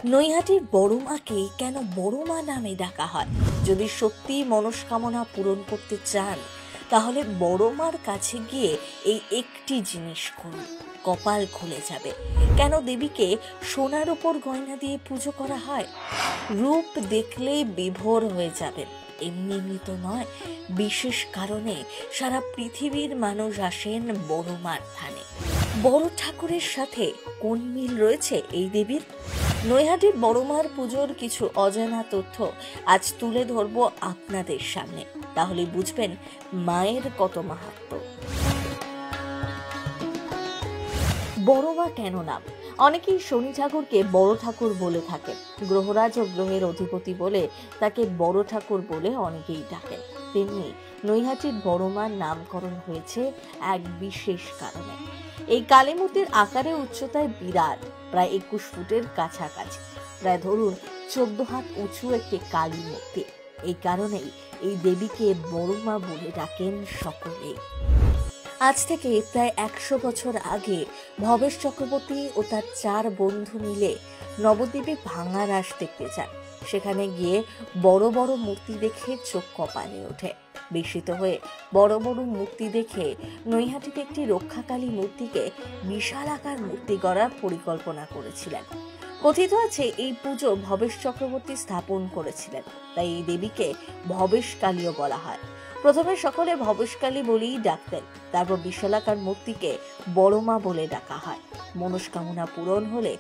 নৈহাটির বড় মাকে কেন বড় মা নামে ডাকা হয়? যদি সত্যি মনস্কামনা পূরণ করতে চান, তাহলে বড় মার কাছে গিয়ে এই একটি জিনিস করুন, কপাল খুলে যাবে। কেন দেবীকে সোনার উপর গয়না দিয়ে পুজো করা হয়? রূপ দেখলেই বিভোর হয়ে যাবেন। এমনি এমনি তো নয়, বিশেষ কারণে সারা পৃথিবীর মানুষ আসেন বড় মার ধানে। বড় ঠাকুরের সাথে কোন মিল রয়েছে এই দেবীর? নৈহাটির বড় মার পুজোর কিছু অজানা তথ্য আজ তুলে ধরবো আপনাদের সামনে, তাহলে বুঝবেন মায়ের কত মাহাত্ম্য। বড় মা কেন নাম? অনেকেই শনি ঠাকুরকে বড় ঠাকুর বলে থাকেন। গ্রহরাজ ও গ্রহের অধিপতি বলে তাকে বড় ঠাকুর বলে অনেকেই ডাকেন। তেমনি নৈহাটির বড় মার নামকরণ হয়েছে এক বিশেষ কারণে। এই কালী মূর্তির আকারে উচ্চতায় বিরাট, প্রায় 21 ফুটের কাছাকাছি, প্রায় ধরুন 14 হাত উঁচু একটি কালী মূর্তি। এই কারণেই এই দেবীকে বড় মা বলে ডাকেন সকলেই। আজ থেকে প্রায় 100 বছর আগে ভবেশ চক্রবর্তী ও তার 4 বন্ধু মিলে নবদ্বীপে ভাঙা রাস দেখতে যান। সেখানে গিয়ে বড় বড় মূর্তি দেখে চোখ কপালে ওঠে। বিস্মিত হয়ে বড় বড় মূর্তি দেখে নৈহাটিতে একটি রক্ষাকালী মূর্তিকে বিশাল আকার মূর্তি গড়ার পরিকল্পনা করেছিলেন। কথিত আছে এই পুজো ভবেশ চক্রবর্তী স্থাপন করেছিলেন, তাই এই দেবীকে ভবেশ কালীও বলা হয়। প্রথমে সকলে ভবেশকালী বলেই ডাকতেন, তারপর বিশালাকার মূর্তিকে বড় মা বলে ডাকা হয়। মনস্কামনা পূরণ হলে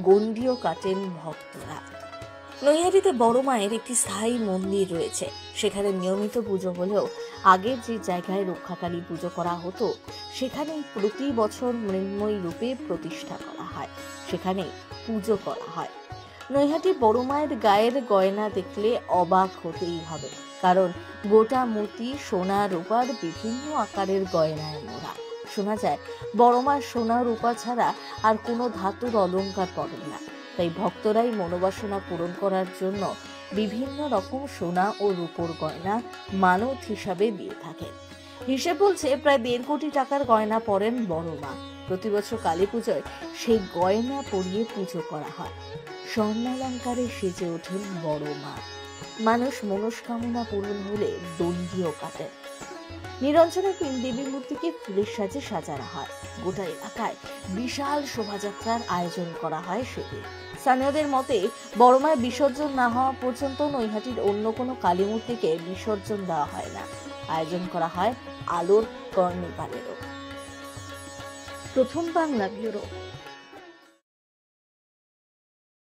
গণ্ডিও কাটেন ভক্তরা। নৈহাটিতে বড় মায়ের একটি স্থায়ী মন্দির রয়েছে। সেখানে নিয়মিত পুজো হলেও আগের যে জায়গায় রক্ষাকালী পুজো করা হতো সেখানেই প্রতি বছর মৃন্ময়ী রূপে প্রতিষ্ঠা করা হয়, সেখানে পুজো করা হয়। নৈহাটির বড় মায়ের গায়ের গয়না দেখলে অবাক হতেই হবে, কারণ গোটা মূর্তি সোনা রূপার বিভিন্ন আকারের গয়নায় মোড়া। শোনা যায় বড় মা সোনা রূপা ছাড়া আর কোনো ধাতুর অলংকার পরেন না, তাই ভক্তরাই মনোবাসনা পূরণ করার জন্য বিভিন্ন রকম সোনা ও রূপোর গয়না মানত হিসাবে দিয়ে থাকেন। হিসেব বলছে প্রায় 1.5 কোটি টাকার গয়না পরেন বড় মা। প্রতি বছর কালী পুজোয় সেই গয়না পরিয়ে পুজো করা হয়। স্বর্ণালঙ্কারে সেজে ওঠেন বড় মা। মানুষ মনস্কামনা পূরণ হলে দণ্ডিও কাটেন। নিরঞ্জনের দেবী মূর্তিকে ফুলের সাজে সাজানো হয়। গোটা এলাকায় বিশাল শোভাযাত্রার আয়োজন করা হয় সেদিন। স্থানীয়দের মতে বড় মায়ের বিসর্জন না হওয়া পর্যন্ত নৈহাটির অন্য কোনো কালী মূর্তিকে বিসর্জন দেওয়া হয় না। আয়োজন করা হয় আলোর কর্নিভালেরও। প্রথম বাংলা ব্যুরো।